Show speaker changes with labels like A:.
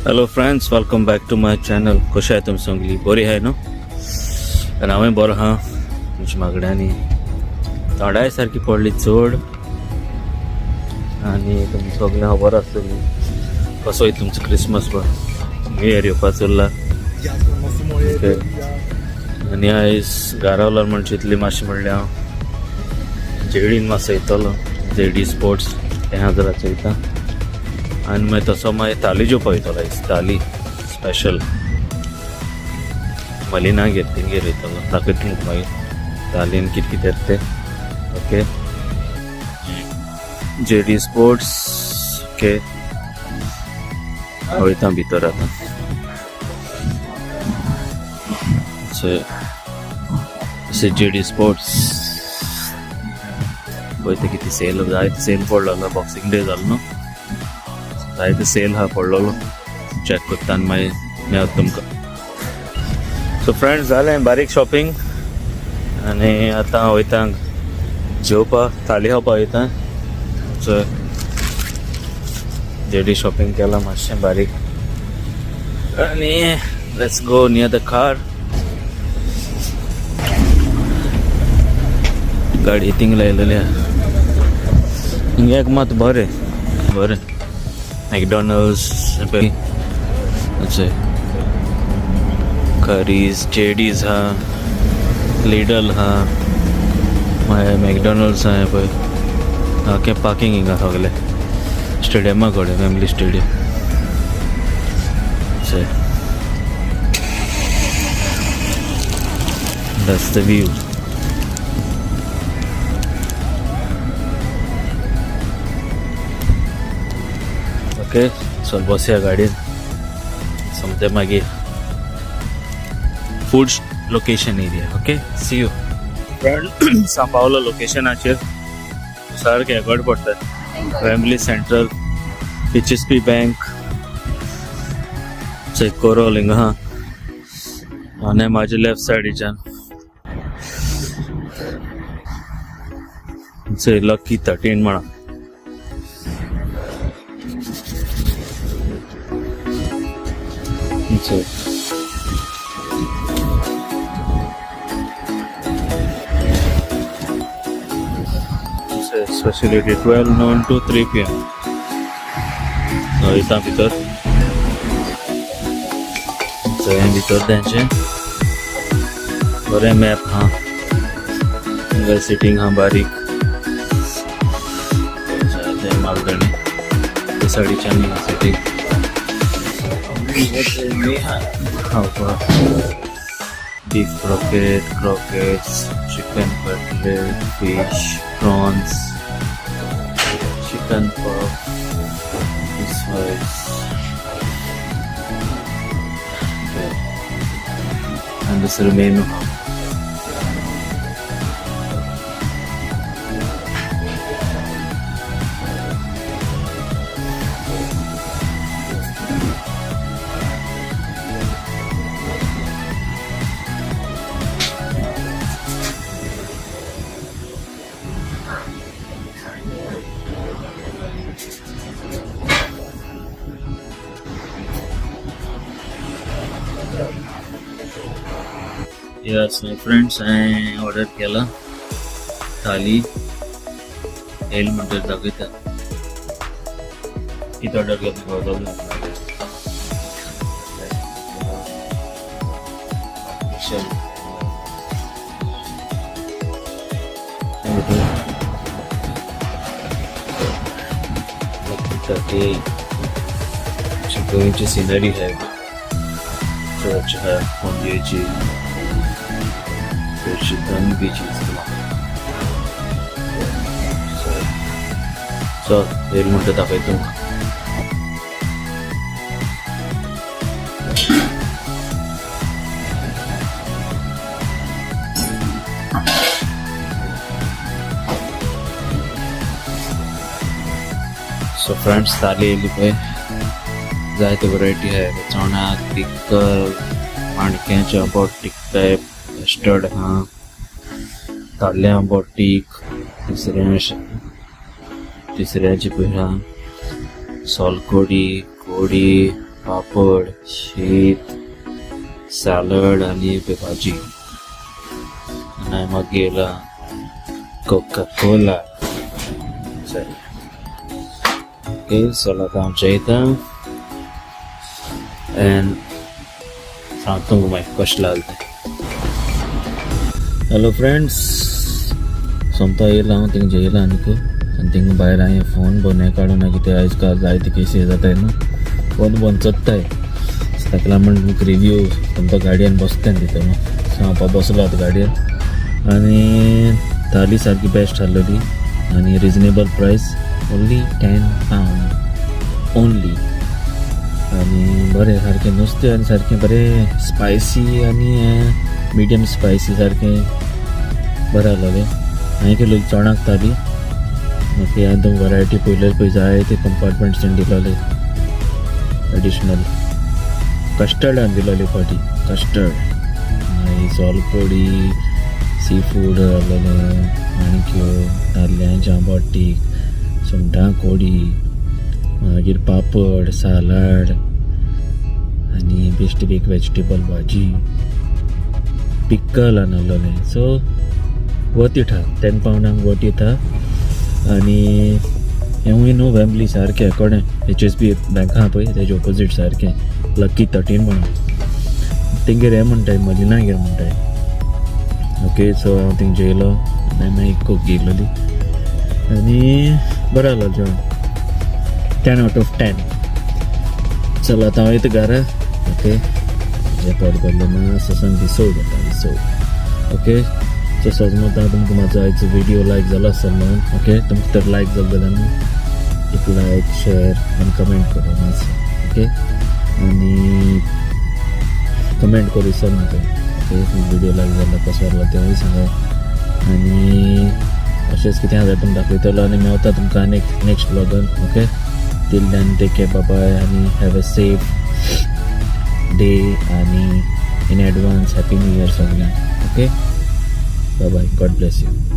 A: Hello friends, welcome back to my channel. कशें आहे तुमी सगळीं? बरी आहे न्हू? आनी हांवें बरो आहा. तुमच्या मागण्यांनी थोडाय सारकी पडली चड. आनी तुमकां सगळें खबर आसतली कसोय तुमचो क्रिसमस पण न्यू इयर येवपाचो उरला. आनी आयज घरा उरला म्हणचे इतली मातशें म्हणलें हांव जेडीन मातसो येतलो. जेडी स्पोर्ट्स तें हांव चयता. आनी मागीर तसो मागीर थाली जेवपाक वयतलो. आयज थाली स्पेशल मलिनागेर तेंगेर वयतलो. दाखयता तुमकां मागीर थालीन कितें कितें तें. Okay, JD sports. ओके, वयता भितर आतां. जेडी स्पोर्ट्स पळयता कितें सेल जायत सेल पडलेलो. बॉक्सिंग डे जालो न्हू, जायते सेल हा पडलेलो. चॅक करता आनी मागीर मेळत तुमकां. सो फ्रेंड्स, जालें बारीक शॉपिंग. आनी आतां हांव वयता जेवपाक, थाली खावपाक वयता. सो जेडी शॉपिंग केलां मातशें बारीक. आनी let's go near the car. गाडी थिंग लायलेली आहा. हिंगा एक मात बरें बरें मॅकडॉनल्ड्स, करीज, जेडीज हा, लिडल हा, मागीर मॅकडॉनल्ड्स हा पळय. ओके, पार्किंग हिंगा सगलें स्टेडियमा कडेन, Wembley stadium. That's the view. Okay, चल बसया गाडयेन. समते मागीर food location area. Okay, see you friend. सा पावलो लोकेशनाचेर. सारकें हेगड पडटा. वेम्बली सेंट्रल, HSP बँक, कोरोल हिंगा आहा. आनी म्हाज्या लेफ्ट सायडीच्यान लकी 13 म्हणा. Facility 12 noon to 3 PM. वयता भितर. हे भितर तेंचें बरें मॅप हा. सिंगल सिटींग हा बारीक. मालगणी ते सायडीच्यान सिटींग खावपाक. Beef croquettes, chicken cutlet, fish, prawns, chicken puff, fish fries, and दुसरो मेनू. Yes, my friends, I ordered केला थाली. एल म्हणटर दाखयता कितें ऑर्डर केला. गोंयची सिनरी है, चर्च है, फोंडयेची, चिकन बीचीस. सो हेल म्हणटा दाखयता तुमकां. सो फ्रेंड्स, थाली येयली पळय. जायते वरायटी है. चणाक, तिक्कर, माणक्याच्या बोटीक टायप, कस्टर्ड हा, ताल्ल्या बोटीक, तिसऱ्याची पिठा, सोलकोडी, कोडी, पापड, शीत, सॅलड आणि भाजी. आणि मग गेला कोका कोला. ओके, चला आता आमच्या इथं अँड सांगतो माहिती कसला आलं ते. हॅलो फ्रेंड्स, सोमता येयला हांव थिंग जेयला आनीक आनी थिंग भायर हांवें फोन बोने काडून कितें आयज काल जायते केसीस जाताय न्हू, फोन बंद चोत्ताय. ताका लागून तुमकां रिव्यू तुमच्या गाडयेन बसता तिथं न्हू. सो हांव बसलो आतां गाडयेन आनी थाली सारकी बेस्ट आहलोली आनी रिजनेबल प्रायस, ओन्ली £10 ओन्ली. आनी बरें सारकें नुस्तें आनी सारकें बरें स्पायसी आनी मिडियम स्पायसी सारकें बरें आहलोलें. हांवें केलेली चोणाक थाली. ओके, हांवें तुमकां वरायटी पळय जाय ते कंपार्टमेंट्सान दिलोले. एडिशनल कस्टर्डान दिलोली फाटी कस्टर्ड, मागीर सोलकोडी, सी फूड आहलोलें, माणक्यो, ताल्ल्यांच्या बोटीक, सुंगटां कोडी, मागीर पापड, सालाड आनी बेश्टी एक वेजिटेबल भाजी, पिक्कल आहलोलें. सो वर्थ इट आहा, £10 वर्थ इट आहा. आनी हेंवूय न्हू फॅमिली सारकें कोणें HSB बँक आहा पळय तेजे ऑपोजीट सारकें लकी 13 म्हणून तेंगेर हें म्हणटाय मलिनागेर म्हणटाय. ओके, सो हांव थिंग जेयलो आनी मागीर कोक घेयलोली आनी बरें आहलो जेवण. 10 out of 10. चल आतां हांव येता घरा. ओके, जे पोट भरलें मातसो सान विसव घेता विसव. ओके, सो समजता तुमकां म्हाजो आयचो व्हिडिओ लायक जालो आसतलो म्हणून. ओके, तुमकां तर लायक जालो जाल्यार न्हू एक लायक, शेअर आनी कमेंट करूं मातसो. ओके, आनी कमेंट करूं विसर नाका. ओके, व्हिडिओ लायक जालो कसो आहलो तेवूय सांगा. आनी अशेंच कितें आसा तुमकां दाखयतलो आनी मेवता तुमकां आनी नेक्स्ट व्लॉगान. Okay, till then take care, bye bye आनी हॅव अ सेफ डे आनी in advance happy new year सगळ्यांक. Okay, bye bye, God bless you.